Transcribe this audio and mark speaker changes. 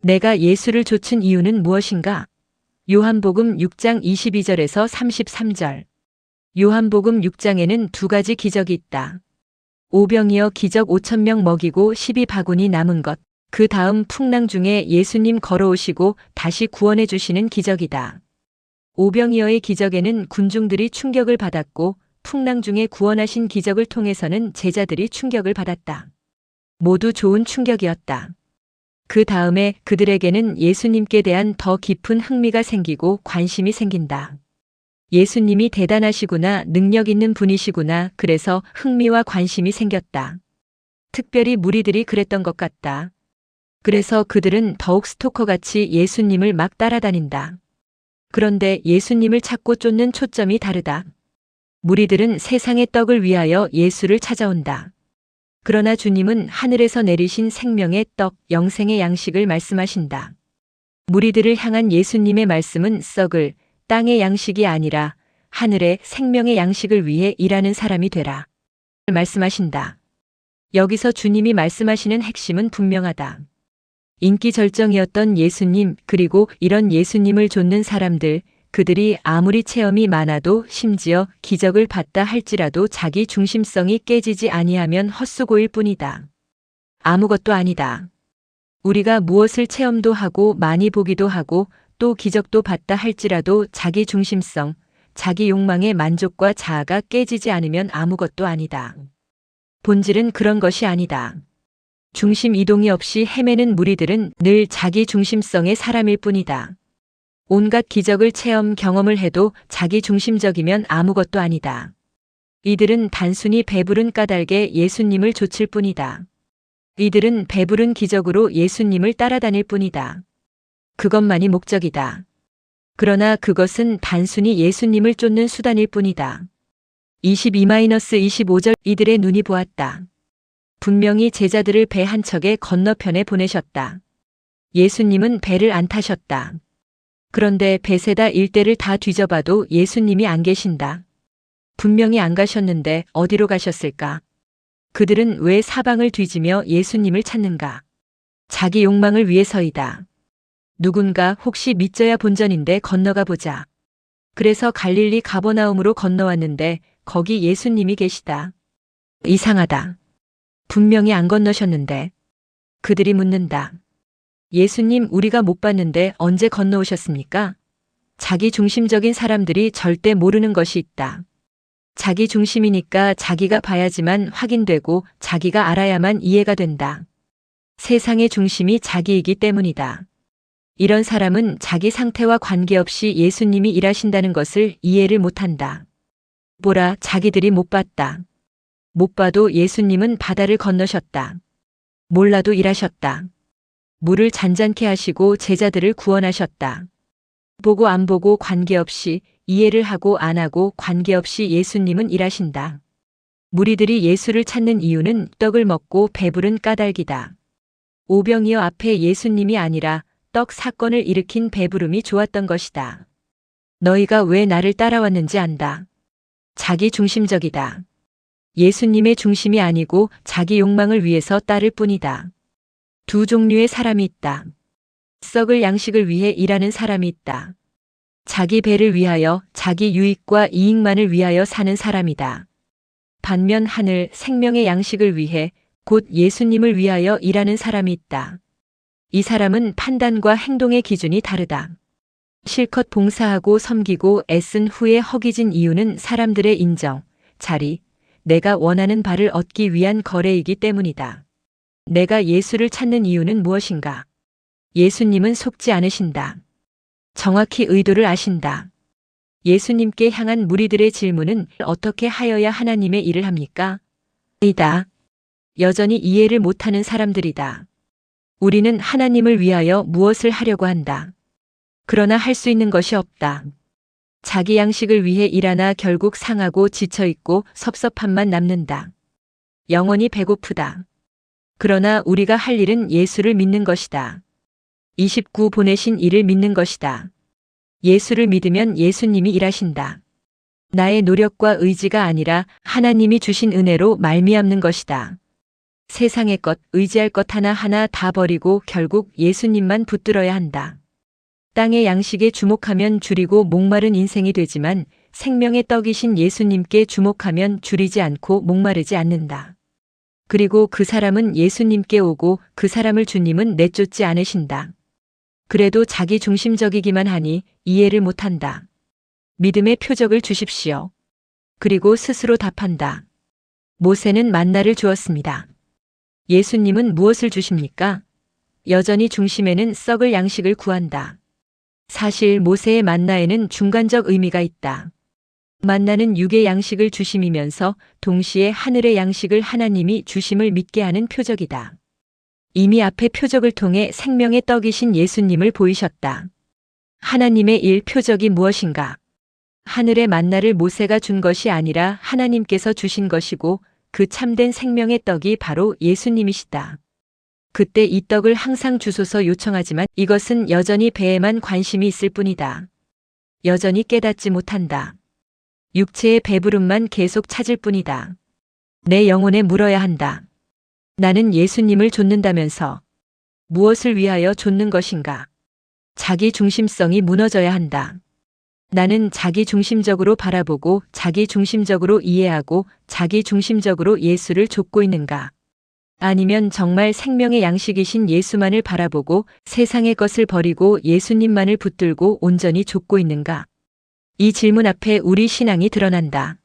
Speaker 1: 내가 예수를 좇은 이유는 무엇인가? 요한복음 6장 22절에서 33절. 요한복음 6장에는 두 가지 기적이 있다. 오병이어 기적 5,000명 먹이고 12바구니 남은 것. 그 다음 풍랑 중에 예수님 걸어오시고 다시 구원해 주시는 기적이다. 오병이어의 기적에는 군중들이 충격을 받았고 풍랑 중에 구원하신 기적을 통해서는 제자들이 충격을 받았다. 모두 좋은 충격이었다. 그 다음에 그들에게는 예수님께 대한 더 깊은 흥미가 생기고 관심이 생긴다. 예수님이 대단하시구나, 능력 있는 분이시구나, 그래서 흥미와 관심이 생겼다. 특별히 무리들이 그랬던 것 같다. 그래서 그들은 더욱 스토커같이 예수님을 막 따라다닌다. 그런데 예수님을 찾고 쫓는 초점이 다르다. 무리들은 세상의 떡을 위하여 예수를 찾아온다. 그러나 주님은 하늘에서 내리신 생명의 떡, 영생의 양식을 말씀하신다. 무리들을 향한 예수님의 말씀은 썩을 땅의 양식이 아니라 하늘의 생명의 양식을 위해 일하는 사람이 되라. 말씀하신다. 여기서 주님이 말씀하시는 핵심은 분명하다. 인기 절정이었던 예수님, 그리고 이런 예수님을 좇는 사람들, 그들이 아무리 체험이 많아도 심지어 기적을 봤다 할지라도 자기 중심성이 깨지지 아니하면 헛수고일 뿐이다. 아무것도 아니다. 우리가 무엇을 체험도 하고 많이 보기도 하고 또 기적도 봤다 할지라도 자기 중심성, 자기 욕망의 만족과 자아가 깨지지 않으면 아무것도 아니다. 본질은 그런 것이 아니다. 중심 이동이 없이 헤매는 무리들은 늘 자기 중심성의 사람일 뿐이다. 온갖 기적을 체험 경험을 해도 자기 중심적이면 아무것도 아니다. 이들은 단순히 배부른 까닭에 예수님을 좇을 뿐이다. 이들은 배부른 기적으로 예수님을 따라다닐 뿐이다. 그것만이 목적이다. 그러나 그것은 단순히 예수님을 쫓는 수단일 뿐이다. 22-25절. 이들의 눈이 보았다. 분명히 제자들을 배 한 척의 건너편에 보내셨다. 예수님은 배를 안 타셨다. 그런데 베세다 일대를 다 뒤져봐도 예수님이 안 계신다. 분명히 안 가셨는데 어디로 가셨을까? 그들은 왜 사방을 뒤지며 예수님을 찾는가? 자기 욕망을 위해서이다. 누군가 혹시 믿져야 본전인데 건너가 보자. 그래서 갈릴리 가버나움으로 건너왔는데 거기 예수님이 계시다. 이상하다. 분명히 안 건너셨는데. 그들이 묻는다. 예수님, 우리가 못 봤는데 언제 건너오셨습니까? 자기 중심적인 사람들이 절대 모르는 것이 있다. 자기 중심이니까 자기가 봐야지만 확인되고 자기가 알아야만 이해가 된다. 세상의 중심이 자기이기 때문이다. 이런 사람은 자기 상태와 관계없이 예수님이 일하신다는 것을 이해를 못한다. 보라, 자기들이 못 봤다. 못 봐도 예수님은 바다를 건너셨다. 몰라도 일하셨다. 물을 잔잔케 하시고 제자들을 구원하셨다. 보고 안 보고 관계없이, 이해를 하고 안 하고 관계없이 예수님은 일하신다. 무리들이 예수를 찾는 이유는 떡을 먹고 배부른 까닭이다. 오병이어 앞에 예수님이 아니라 떡 사건을 일으킨 배부름이 좋았던 것이다. 너희가 왜 나를 따라왔는지 안다. 자기 중심적이다. 예수님의 중심이 아니고 자기 욕망을 위해서 따를 뿐이다. 두 종류의 사람이 있다. 썩을 양식을 위해 일하는 사람이 있다. 자기 배를 위하여, 자기 유익과 이익만을 위하여 사는 사람이다. 반면 하늘 생명의 양식을 위해, 곧 예수님을 위하여 일하는 사람이 있다. 이 사람은 판단과 행동의 기준이 다르다. 실컷 봉사하고 섬기고 애쓴 후에 허기진 이유는 사람들의 인정, 자리, 내가 원하는 바를 얻기 위한 거래이기 때문이다. 내가 예수를 찾는 이유는 무엇인가? 예수님은 속지 않으신다. 정확히 의도를 아신다. 예수님께 향한 무리들의 질문은 어떻게 하여야 하나님의 일을 합니까? 이다. 여전히 이해를 못하는 사람들이다. 우리는 하나님을 위하여 무엇을 하려고 한다. 그러나 할 수 있는 것이 없다. 자기 양식을 위해 일하나 결국 상하고 지쳐있고 섭섭함만 남는다. 영원히 배고프다. 그러나 우리가 할 일은 예수를 믿는 것이다. 29 보내신 이를 믿는 것이다. 예수를 믿으면 예수님이 일하신다. 나의 노력과 의지가 아니라 하나님이 주신 은혜로 말미암는 것이다. 세상의 것, 의지할 것 하나하나 다 버리고 결국 예수님만 붙들어야 한다. 땅의 양식에 주목하면 줄이고 목마른 인생이 되지만 생명의 떡이신 예수님께 주목하면 줄이지 않고 목마르지 않는다. 그리고 그 사람은 예수님께 오고 그 사람을 주님은 내쫓지 않으신다. 그래도 자기 중심적이기만 하니 이해를 못한다. 믿음의 표적을 주십시오. 그리고 스스로 답한다. 모세는 만나를 주었습니다. 예수님은 무엇을 주십니까? 여전히 중심에는 썩을 양식을 구한다. 사실 모세의 만나에는 중간적 의미가 있다. 만나는 육의 양식을 주심이면서 동시에 하늘의 양식을 하나님이 주심을 믿게 하는 표적이다. 이미 앞의 표적을 통해 생명의 떡이신 예수님을 보이셨다. 하나님의 일 표적이 무엇인가? 하늘의 만나를 모세가 준 것이 아니라 하나님께서 주신 것이고 그 참된 생명의 떡이 바로 예수님이시다. 그때 이 떡을 항상 주소서 요청하지만 이것은 여전히 배에만 관심이 있을 뿐이다. 여전히 깨닫지 못한다. 육체의 배부름만 계속 찾을 뿐이다. 내 영혼에 물어야 한다. 나는 예수님을 좇는다면서 무엇을 위하여 좇는 것인가? 자기 중심성이 무너져야 한다. 나는 자기 중심적으로 바라보고 자기 중심적으로 이해하고 자기 중심적으로 예수를 좇고 있는가? 아니면 정말 생명의 양식이신 예수만을 바라보고 세상의 것을 버리고 예수님만을 붙들고 온전히 좇고 있는가? 이 질문 앞에 우리 신앙이 드러난다.